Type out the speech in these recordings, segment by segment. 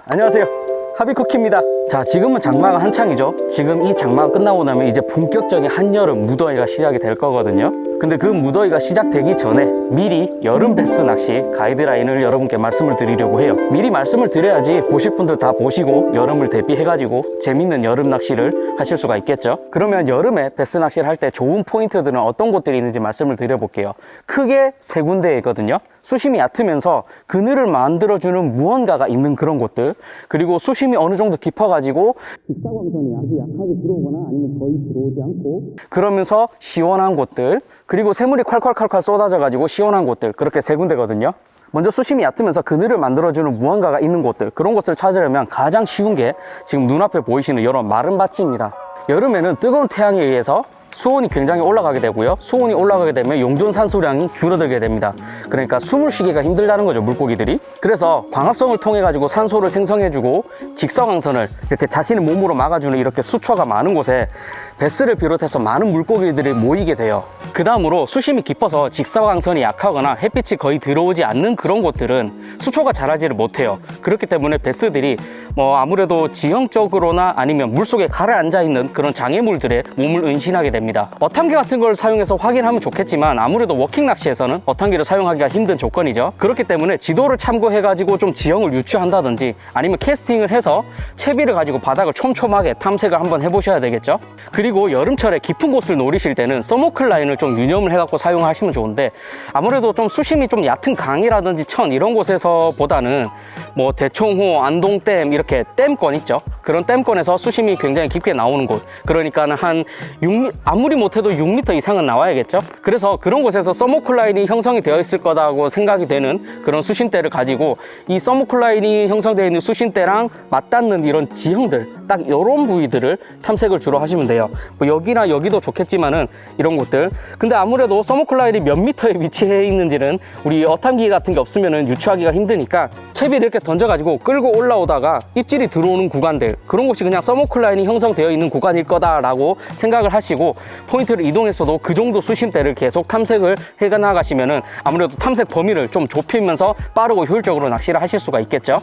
안녕하세요, 하비쿠키입니다. 자, 지금은 장마가 한창이죠. 지금 이 장마가 끝나고 나면 이제 본격적인 한여름 무더위가 시작이 될 거거든요. 근데 그 무더위가 시작되기 전에 미리 여름 베스 낚시 가이드라인을 여러분께 말씀을 드리려고 해요. 미리 말씀을 드려야지 보실 분들 다 보시고 여름을 대비해가지고 재밌는 여름 낚시를 하실 수가 있겠죠. 그러면 여름에 베스 낚시를 할 때 좋은 포인트들은 어떤 곳들이 있는지 말씀을 드려볼게요. 크게 세 군데이거든요. 수심이 얕으면서 그늘을 만들어주는 무언가가 있는 그런 곳들, 그리고 수심이 어느 정도 깊어가지고 직사광선이 아주 약하게 들어오거나 아니면 거의 들어오지 않고, 그러면서 시원한 곳들, 그리고 새물이 콸콸콸콸 쏟아져가지고 시원한 곳들, 그렇게 세 군데거든요. 먼저 수심이 얕으면서 그늘을 만들어주는 무언가가 있는 곳들, 그런 곳을 찾으려면 가장 쉬운 게 지금 눈앞에 보이시는 이런 마른 밭입니다. 여름에는 뜨거운 태양에 의해서 수온이 굉장히 올라가게 되고요. 수온이 올라가게 되면 용존 산소량이 줄어들게 됩니다. 그러니까 숨을 쉬기가 힘들다는 거죠, 물고기들이. 그래서 광합성을 통해 가지고 산소를 생성해주고 직사광선을 이렇게 자신의 몸으로 막아주는 이렇게 수초가 많은 곳에 베스를 비롯해서 많은 물고기들이 모이게 돼요. 그 다음으로 수심이 깊어서 직사광선이 약하거나 햇빛이 거의 들어오지 않는 그런 곳들은 수초가 자라지를 못해요. 그렇기 때문에 베스들이 아무래도 지형적으로나 아니면 물속에 가라앉아 있는 그런 장애물들에 몸을 은신하게 됩니다. 어탕기 같은 걸 사용해서 확인하면 좋겠지만 아무래도 워킹 낚시에서는 어탕기를 사용하기가 힘든 조건이죠. 그렇기 때문에 지도를 참고해 가지고 좀 지형을 유추한다든지 아니면 캐스팅을 해서 채비를 가지고 바닥을 촘촘하게 탐색을 한번 해보셔야 되겠죠. 그리고 여름철에 깊은 곳을 노리실 때는 서모클 라인을 좀 유념을 해갖고 사용하시면 좋은데, 아무래도 좀 수심이 좀 얕은 강이라든지 천 이런 곳에서 보다는 대청호, 안동댐 이렇게 댐권 있죠. 그런 댐권에서 수심이 굉장히 깊게 나오는 곳, 그러니까 한 6m, 아무리 못해도 6m 이상은 나와야겠죠. 그래서 그런 곳에서 서모클 라인이 형성이 되어 있을 거다고 생각이 되는 그런 수심대를 가지고 이 서모클 라인이 형성되어 있는 수심대랑 맞닿는 이런 지형들, 딱 이런 부위들을 탐색을 주로 하시면 돼요. 여기나 여기도 좋겠지만은 이런 곳들. 근데 아무래도 서모클 라인이 몇 미터에 위치해 있는지는 우리 어탐기 같은 게 없으면은 유추하기가 힘드니까 채비를 이렇게 던져가지고 끌고 올라오다가 입질이 들어오는 구간들, 그런 곳이 그냥 서모클 라인이 형성되어 있는 구간일 거다라고 생각을 하시고 포인트를 이동했어도 그 정도 수심대를 계속 탐색을 해 나가시면은 아무래도 탐색 범위를 좀 좁히면서 빠르고 효율적으로 낚시를 하실 수가 있겠죠.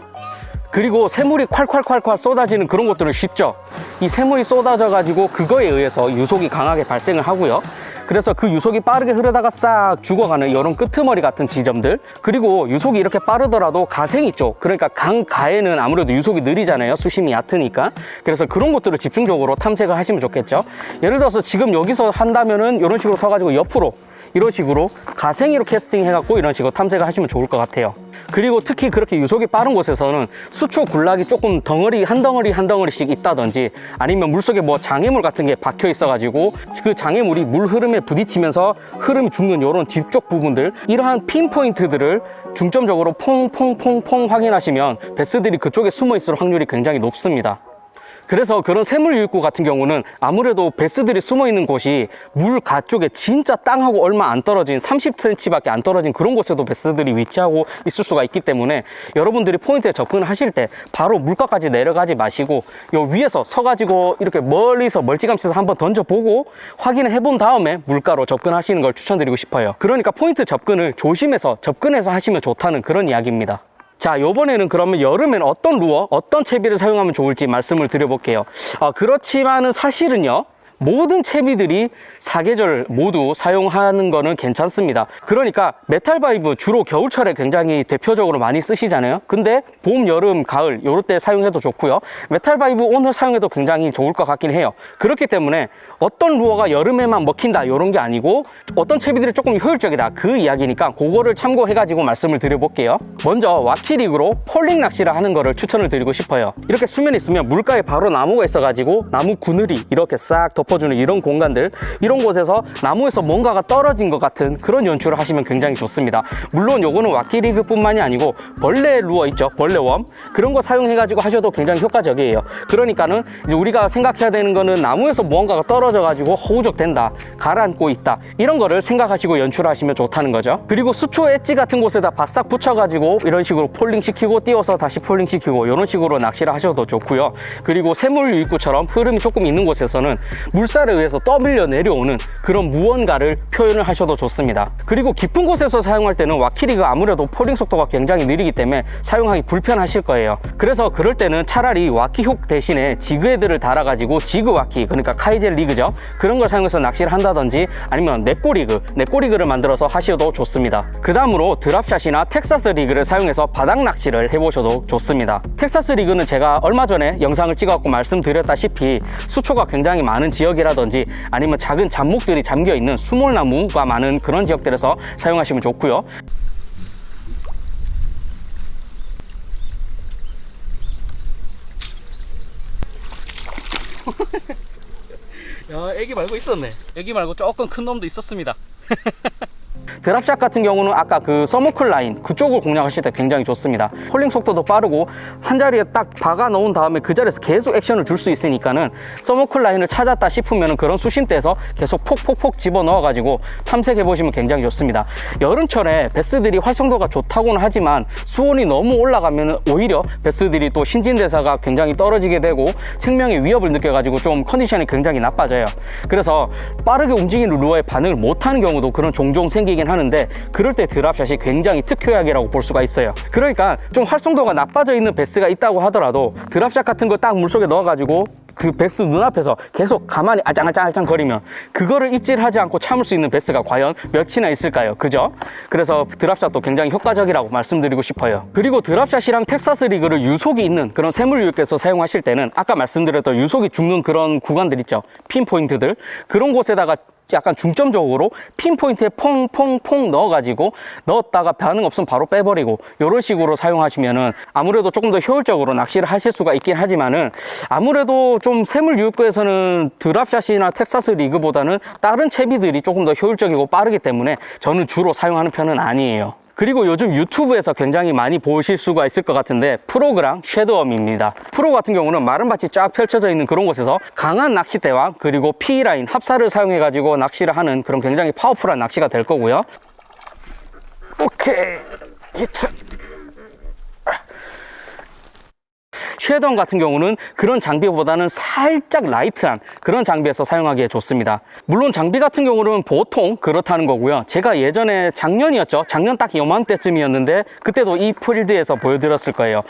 그리고 새물이 콸콸콸콸 쏟아지는 그런 것들은 쉽죠. 이 새물이 쏟아져 가지고 그거에 의해서 유속이 강하게 발생을 하고요. 그래서 그 유속이 빠르게 흐르다가 싹 죽어가는 이런 끄트머리 같은 지점들, 그리고 유속이 이렇게 빠르더라도 가생이 쪽, 그러니까 강가에는 아무래도 유속이 느리잖아요, 수심이 얕으니까. 그래서 그런 것들을 집중적으로 탐색을 하시면 좋겠죠. 예를 들어서 지금 여기서 한다면은 이런 식으로 서가지고 옆으로 이런 식으로 가생이로 캐스팅 해갖고 이런 식으로 탐색을 하시면 좋을 것 같아요. 그리고 특히 그렇게 유속이 빠른 곳에서는 수초 군락이 조금 한 덩어리씩 있다든지 아니면 물속에 장애물 같은 게 박혀 있어가지고 그 장애물이 물 흐름에 부딪히면서 흐름이 죽는 이런 뒤쪽 부분들, 이러한 핀포인트들을 중점적으로 퐁퐁퐁퐁 확인하시면 베스들이 그쪽에 숨어 있을 확률이 굉장히 높습니다. 그래서 그런 새물 유입구 같은 경우는 아무래도 베스들이 숨어 있는 곳이 물가 쪽에 진짜 땅하고 얼마 안 떨어진 30cm 밖에 안 떨어진 그런 곳에도 베스들이 위치하고 있을 수가 있기 때문에 여러분들이 포인트에 접근을 하실 때 바로 물가까지 내려가지 마시고 요 위에서 서가지고 이렇게 멀리서 멀찌감치서 한번 던져보고 확인을 해본 다음에 물가로 접근하시는 걸 추천드리고 싶어요. 그러니까 포인트 접근을 조심해서 접근해서 하시면 좋다는 그런 이야기입니다. 자, 요번에는 그러면 여름에는 어떤 루어, 어떤 채비를 사용하면 좋을지 말씀을 드려볼게요. 그렇지만은 사실은요, 모든 채비들이 사계절 모두 사용하는 거는 괜찮습니다. 그러니까 메탈바이브 주로 겨울철에 굉장히 대표적으로 많이 쓰시잖아요. 근데 봄, 여름, 가을 요럴 때 사용해도 좋고요. 메탈바이브 오늘 사용해도 굉장히 좋을 것 같긴 해요. 그렇기 때문에 어떤 루어가 여름에만 먹힌다 요런 게 아니고 어떤 채비들이 조금 효율적이다 그 이야기니까 그거를 참고해가지고 말씀을 드려볼게요. 먼저 와키릭으로 폴링 낚시를 하는 거를 추천을 드리고 싶어요. 이렇게 수면에 있으면 물가에 바로 나무가 있어가지고 나무 그늘이 이렇게 싹 덮어주는 이런 공간들, 이런 곳에서 나무에서 뭔가가 떨어진 것 같은 그런 연출을 하시면 굉장히 좋습니다. 물론 요거는 와키리그 뿐만이 아니고 벌레 루어 있죠, 벌레웜, 그런 거 사용해 가지고 하셔도 굉장히 효과적이에요. 그러니까는 이제 우리가 생각해야 되는 거는 나무에서 무언가가 떨어져 가지고 허우적된다, 가라앉고 있다, 이런 거를 생각하시고 연출하시면 좋다는 거죠. 그리고 수초 엣지 같은 곳에다 바싹 붙여 가지고 이런 식으로 폴링 시키고 띄워서 다시 폴링 시키고 이런 식으로 낚시를 하셔도 좋고요. 그리고 새물 유입구처럼 흐름이 조금 있는 곳에서는 물살에 의해서 떠밀려 내려오는 그런 무언가를 표현을 하셔도 좋습니다. 그리고 깊은 곳에서 사용할 때는 와키리그가 아무래도 포링 속도가 굉장히 느리기 때문에 사용하기 불편하실 거예요. 그래서 그럴 때는 차라리 와키훅 대신에 지그 헤드를 달아가지고 지그 와키, 그러니까 카이젤 리그죠, 그런 걸 사용해서 낚시를 한다든지 아니면 네꼬리그를 만들어서 하셔도 좋습니다. 그 다음으로 드랍샷이나 텍사스 리그를 사용해서 바닥 낚시를 해보셔도 좋습니다. 텍사스 리그는 제가 얼마 전에 영상을 찍어갖고 말씀드렸다시피 수초가 굉장히 많은 지역이라든지 아니면 작은 잡목들이 잠겨있는 수몰나무가 많은 그런 지역들에서 사용하시면 좋고요. 야, 애기 말고 있었네. 애기 말고 조금 큰 놈도 있었습니다. 드랍샷 같은 경우는 아까 그 서머클 라인 그쪽을 공략하실 때 굉장히 좋습니다. 홀링 속도도 빠르고 한 자리에 딱 박아 놓은 다음에 그 자리에서 계속 액션을 줄 수 있으니까는 서머클 라인을 찾았다 싶으면 그런 수심대에서 계속 폭폭폭 집어 넣어 가지고 탐색해 보시면 굉장히 좋습니다. 여름철에 베스들이 활성도가 좋다고는 하지만 수온이 너무 올라가면 오히려 베스들이 또 신진대사가 굉장히 떨어지게 되고 생명의 위협을 느껴 가지고 좀 컨디션이 굉장히 나빠져요. 그래서 빠르게 움직이는 루어에 반응을 못하는 경우도 그런 종종 생기긴 하는데, 그럴 때 드랍샷이 굉장히 특효약이라고 볼 수가 있어요. 그러니까 좀 활성도가 나빠져 있는 베스가 있다고 하더라도 드랍샷 같은 걸 딱 물속에 넣어가지고 그 베스 눈앞에서 계속 가만히 알짱알짱 거리면 그거를 입질하지 않고 참을 수 있는 베스가 과연 몇이나 있을까요? 그죠? 그래서 드랍샷도 굉장히 효과적이라고 말씀드리고 싶어요. 그리고 드랍샷이랑 텍사스 리그를 유속이 있는 그런 세물유역에서 사용하실 때는 아까 말씀드렸던 유속이 죽는 그런 구간들 있죠, 핀포인트들, 그런 곳에다가 약간 중점적으로 핀포인트에 퐁퐁퐁 넣어가지고 넣었다가 반응 없으면 바로 빼버리고 이런 식으로 사용하시면은 아무래도 조금 더 효율적으로 낚시를 하실 수가 있긴 하지만은 아무래도 좀 세물 유입구에서는 드랍샷이나 텍사스 리그보다는 다른 채비들이 조금 더 효율적이고 빠르기 때문에 저는 주로 사용하는 편은 아니에요. 그리고 요즘 유튜브에서 굉장히 많이 보실 수가 있을 것 같은데 프로그랑 섀도우엄입니다. 프로 같은 경우는 마른 밭이 쫙 펼쳐져 있는 그런 곳에서 강한 낚싯대와 그리고 P라인, 합사를 사용해 가지고 낚시를 하는 그런 굉장히 파워풀한 낚시가 될 거고요. 오케이, 히트. 섀도우 같은 경우는 그런 장비보다는 살짝 라이트한 그런 장비에서 사용하기에 좋습니다. 물론 장비 같은 경우는 보통 그렇다는 거고요. 제가 예전에 작년이었죠, 작년 딱 요맘때쯤이었는데 그때도 이 필드에서 보여드렸을 거예요.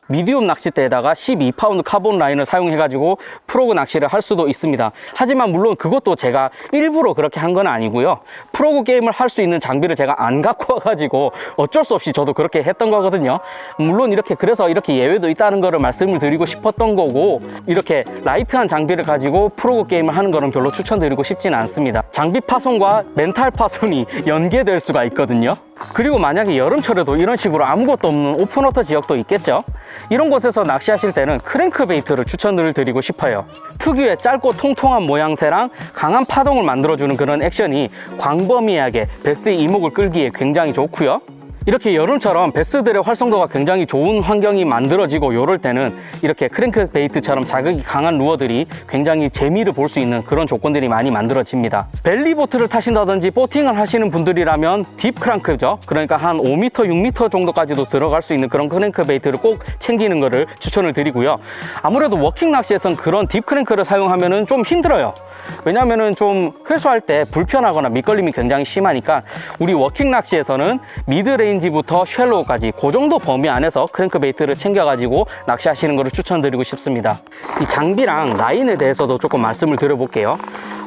미디움 낚싯대에다가 12파운드 카본 라인을 사용해가지고 프로그 낚시를 할 수도 있습니다. 하지만 물론 그것도 제가 일부러 그렇게 한 건 아니고요. 프로그 게임을 할 수 있는 장비를 제가 안 갖고 와가지고 어쩔 수 없이 저도 그렇게 했던 거거든요. 물론 그래서 이렇게 예외도 있다는 거를 말씀을 드리고 싶었던 거고, 이렇게 라이트한 장비를 가지고 프로그 게임을 하는 거는 별로 추천드리고 싶지는 않습니다. 장비 파손과 멘탈 파손이 연계될 수가 있거든요. 그리고 만약에 여름철에도 이런 식으로 아무것도 없는 오픈워터 지역도 있겠죠. 이런 곳에서 낚시하실 때는 크랭크베이트를 추천을 드리고 싶어요. 특유의 짧고 통통한 모양새랑 강한 파동을 만들어주는 그런 액션이 광범위하게 베스의 이목을 끌기에 굉장히 좋고요. 이렇게 여름처럼 베스들의 활성도가 굉장히 좋은 환경이 만들어지고 이럴 때는 이렇게 크랭크베이트처럼 자극이 강한 루어들이 굉장히 재미를 볼 수 있는 그런 조건들이 많이 만들어집니다. 벨리보트를 타신다든지 보팅을 하시는 분들이라면 딥 크랭크죠. 그러니까 한 5m, 6m 정도까지도 들어갈 수 있는 그런 크랭크베이트를 꼭 챙기는 것을 추천을 드리고요. 아무래도 워킹 낚시에선 그런 딥 크랭크를 사용하면 좀 힘들어요. 왜냐면은 좀 회수할 때 불편하거나 밑걸림이 굉장히 심하니까 우리 워킹 낚시에서는 미드레인지부터 쉘로우까지 그 정도 범위 안에서 크랭크베이트를 챙겨가지고 낚시하시는 것을 추천드리고 싶습니다. 이 장비랑 라인에 대해서도 조금 말씀을 드려볼게요.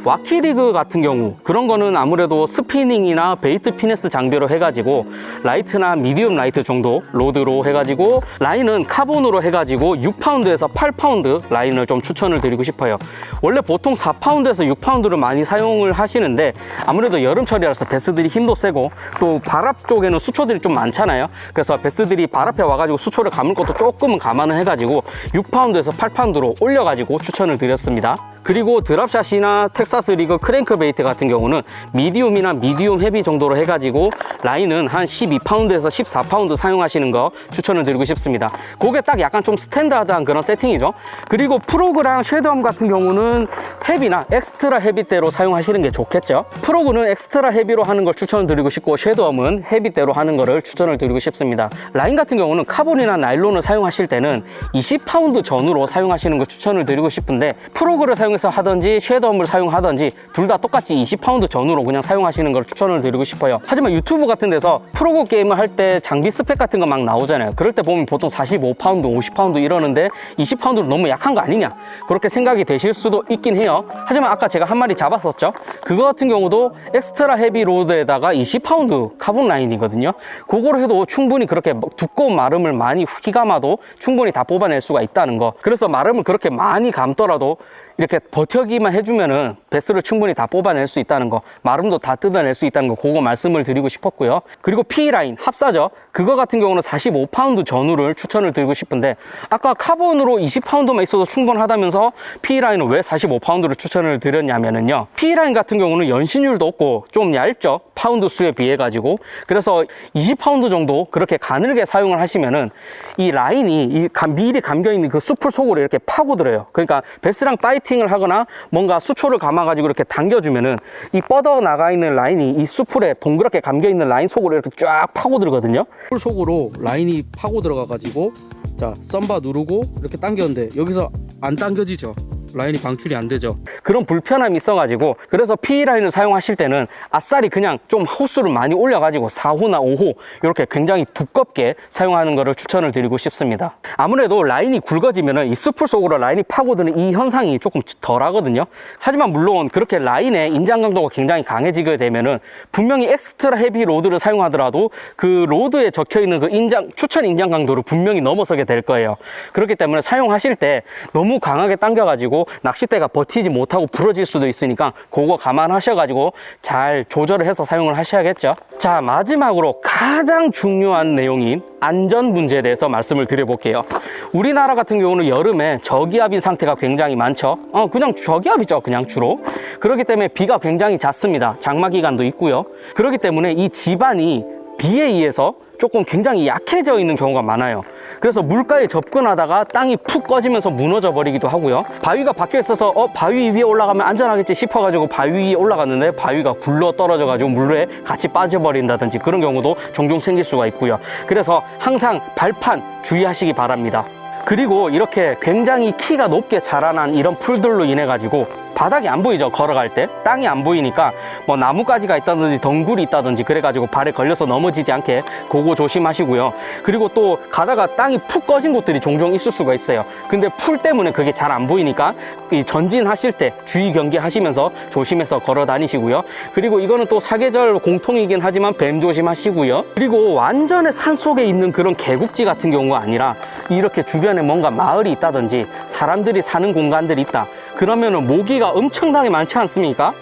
와키리그 같은 경우 그런 거는 아무래도 스피닝이나 베이트 피네스 장비로 해가지고 라이트나 미디움 라이트 정도 로드로 해가지고 라인은 카본으로 해가지고 6파운드에서 8파운드 라인을 좀 추천을 드리고 싶어요. 원래 보통 4파운드에서 6파운드를 많이 사용을 하시는데 아무래도 여름철이라서 베스들이 힘도 세고 또 발 앞 쪽에는 수초들이 좀 많잖아요. 그래서 베스들이 발 앞에 와가지고 수초를 감을 것도 조금은 감안을 해가지고 6파운드에서 8파운드로 올려가지고 추천을 드렸습니다. 그리고 드랍샷이나 텍사스 리그 크랭크베이트 같은 경우는 미디움이나 미디움 헤비 정도로 해가지고 라인은 한 12파운드에서 14파운드 사용하시는 거 추천을 드리고 싶습니다. 그게 딱 약간 좀 스탠다드한 그런 세팅이죠. 그리고 프로그랑 섀도우 같은 경우는 헤비나 엑스트라 헤비대로 사용하시는 게 좋겠죠. 프로그는 엑스트라 헤비로 하는 걸 추천을 드리고 싶고, 섀도우는 헤비대로 하는 거를 추천을 드리고 싶습니다. 라인 같은 경우는 카본이나 나일론을 사용하실 때는 20파운드 전후로 사용하시는 걸 추천을 드리고 싶은데, 프로그를 사용해서 하든지 섀도우를 사용하든지 둘 다 똑같이 20파운드 전후로 그냥 사용하시는 걸 추천을 드리고 싶어요. 하지만 유튜브 같은 데서 프로그 게임을 할 때 장비 스펙 같은 거 막 나오잖아요. 그럴 때 보면 보통 45파운드, 50파운드 이러는데 20파운드로 너무 약한 거 아니냐, 그렇게 생각이 되실 수도 있긴 해요. 하지만 아까 제가 한 마리 잡았었죠. 그거 같은 경우도 엑스트라 헤비 로드에다가 20파운드 카본 라인이거든요. 그거로 해도 충분히 그렇게 두꺼운 마름을 많이 휘감아도 충분히 다 뽑아낼 수가 있다는 거. 그래서 마름을 그렇게 많이 감더라도 이렇게 버텨기만 해주면은 배스를 충분히 다 뽑아낼 수 있다는 거, 마름도 다 뜯어낼 수 있다는 거, 그거 말씀을 드리고 싶었고요. 그리고 P라인 합사죠. 그거 같은 경우는 45파운드 전후를 추천을 드리고 싶은데, 아까 카본으로 20파운드만 있어도 충분하다면서 P라인은 왜 45파운드를 추천을 드렸냐면요, P라인 같은 경우는 연신율도 없고 좀 얇죠, 파운드 수에 비해 가지고. 그래서 20파운드 정도 그렇게 가늘게 사용을 하시면은 이 라인이 미리 감겨있는 그 수풀 속으로 이렇게 파고들어요. 그러니까 배스랑 파이팅을 하거나 뭔가 수초를 감아가지고 이렇게 당겨주면은 이 뻗어 나가 있는 라인이 이 수풀에 동그랗게 감겨있는 라인 속으로 이렇게 쫙 파고들거든요. 수풀 속으로 라인이 파고들어가가지고, 자, 썸바 누르고 이렇게 당겼는데 여기서 안 당겨지죠. 라인이 방출이 안 되죠. 그런 불편함이 있어가지고, 그래서 P라인을 사용하실 때는 아싸리 그냥 좀 호수를 많이 올려가지고 4호나 5호 이렇게 굉장히 두껍게 사용하는 것을 추천을 드리고 싶습니다. 아무래도 라인이 굵어지면은 이 수풀 속으로 라인이 파고드는 이 현상이 조금 덜 하거든요. 하지만 물론 그렇게 라인의 인장 강도가 굉장히 강해지게 되면은 분명히 엑스트라 헤비 로드를 사용하더라도 그 로드에 적혀있는 그 추천 인장 강도를 분명히 넘어서게 될 거예요. 그렇기 때문에 사용하실 때 너무 강하게 당겨가지고 낚싯대가 버티지 못하고 부러질 수도 있으니까 그거 감안하셔가지고 잘 조절을 해서 사용을 하셔야겠죠. 자, 마지막으로 가장 중요한 내용인 안전 문제에 대해서 말씀을 드려볼게요. 우리나라 같은 경우는 여름에 저기압인 상태가 굉장히 많죠. 그냥 저기압이죠, 그냥 주로. 그렇기 때문에 비가 굉장히 잦습니다. 장마 기간도 있고요. 그렇기 때문에 이 지반이 비에 의해서 조금 굉장히 약해져 있는 경우가 많아요. 그래서 물가에 접근하다가 땅이 푹 꺼지면서 무너져 버리기도 하고요. 바위가 박혀 있어서 바위 위에 올라가면 안전하겠지 싶어가지고 바위 위에 올라갔는데 바위가 굴러 떨어져가지고 물에 같이 빠져버린다든지 그런 경우도 종종 생길 수가 있고요. 그래서 항상 발판 주의하시기 바랍니다. 그리고 이렇게 굉장히 키가 높게 자라난 이런 풀들로 인해 가지고 바닥이 안 보이죠, 걸어갈 때. 땅이 안 보이니까 뭐 나뭇가지가 있다든지 덩굴이 있다든지 그래가지고 발에 걸려서 넘어지지 않게 그거 조심하시고요. 그리고 또 가다가 땅이 푹 꺼진 곳들이 종종 있을 수가 있어요. 근데 풀 때문에 그게 잘 안 보이니까 이 전진하실 때 주의 경계하시면서 조심해서 걸어 다니시고요. 그리고 이거는 또 사계절 공통이긴 하지만 뱀 조심하시고요. 그리고 완전히 산속에 있는 그런 계곡지 같은 경우가 아니라 이렇게 주변에 뭔가 마을이 있다든지 사람들이 사는 공간들이 있다. 그러면은 모기가 엄청나게 많지 않습니까?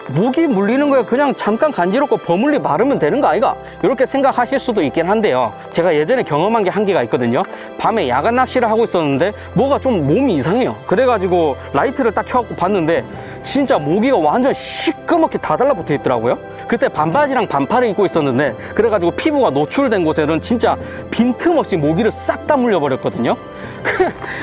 모기 물리는 거야 그냥 잠깐 간지럽고 버물리 바르면 되는 거 아이가? 이렇게 생각하실 수도 있긴 한데요. 제가 예전에 경험한 게 한 개가 있거든요. 밤에 야간 낚시를 하고 있었는데 뭐가 좀 몸이 이상해요. 그래가지고 라이트를 딱 켜갖고 봤는데 진짜 모기가 완전 시꺼멓게 다 달라붙어 있더라고요. 그때 반바지랑 반팔을 입고 있었는데 그래가지고 피부가 노출된 곳에는 진짜 빈틈없이 모기를 싹 다 물려버렸거든요.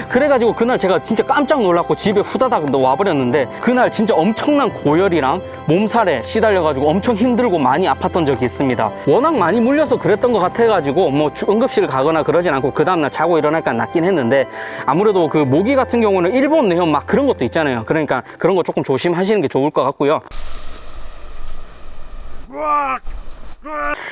그래가지고 그날 제가 진짜 깜짝 놀랐고 집에 후다닥 와버렸는데, 그날 진짜 엄청난 고열이랑 몸살에 시달려가지고 엄청 힘들고 많이 아팠던 적이 있습니다. 워낙 많이 물려서 그랬던 것 같아가지고 뭐 응급실 가거나 그러진 않고 그 다음날 자고 일어나니까 낫긴 했는데, 아무래도 그 모기 같은 경우는 일본 내염 막 그런 것도 있잖아요. 그러니까 그런 거 조금 조심하시는 게 좋을 것 같고요.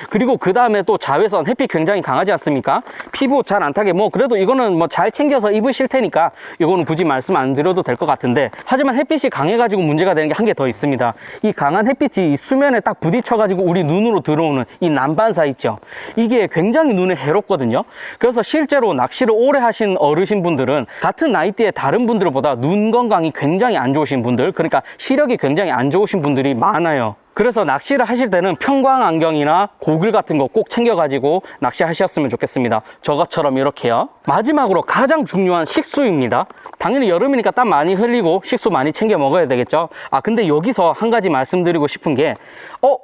그리고 그 다음에 또 자외선, 햇빛 굉장히 강하지 않습니까? 피부 잘 안 타게 뭐 그래도 이거는 뭐 잘 챙겨서 입으실 테니까 이거는 굳이 말씀 안 드려도 될 것 같은데, 하지만 햇빛이 강해가지고 문제가 되는 게 한 개 더 있습니다. 이 강한 햇빛이 이 수면에 딱 부딪혀가지고 우리 눈으로 들어오는 이 난반사 있죠. 이게 굉장히 눈에 해롭거든요. 그래서 실제로 낚시를 오래 하신 어르신 분들은 같은 나이대의 다른 분들보다 눈 건강이 굉장히 안 좋으신 분들, 그러니까 시력이 굉장히 안 좋으신 분들이 많아요. 그래서 낚시를 하실 때는 평광 안경이나 고글 같은 거 꼭 챙겨가지고 낚시하셨으면 좋겠습니다. 저것처럼 이렇게요. 마지막으로 가장 중요한 식수입니다. 당연히 여름이니까 땀 많이 흘리고 식수 많이 챙겨 먹어야 되겠죠. 근데 여기서 한 가지 말씀드리고 싶은 게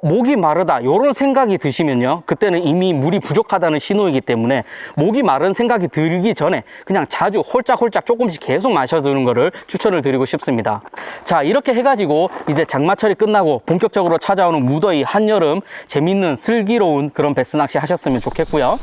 목이 마르다 이런 생각이 드시면요, 그때는 이미 물이 부족하다는 신호이기 때문에 목이 마른 생각이 들기 전에 그냥 자주 홀짝홀짝 조금씩 계속 마셔두는 거를 추천을 드리고 싶습니다. 자, 이렇게 해가지고 이제 장마철이 끝나고 본격적으로 찾아오는 무더위 한여름, 재밌는 슬기로운 그런 베스 낚시 하셨으면 좋겠고요.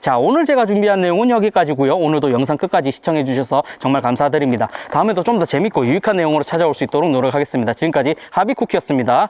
자, 오늘 제가 준비한 내용은 여기까지고요. 오늘도 영상 끝까지 시청해 주셔서 정말 감사드립니다. 다음에도 좀 더 재밌고 유익한 내용으로 찾아올 수 있도록 노력하겠습니다. 지금까지 하비쿠키였습니다.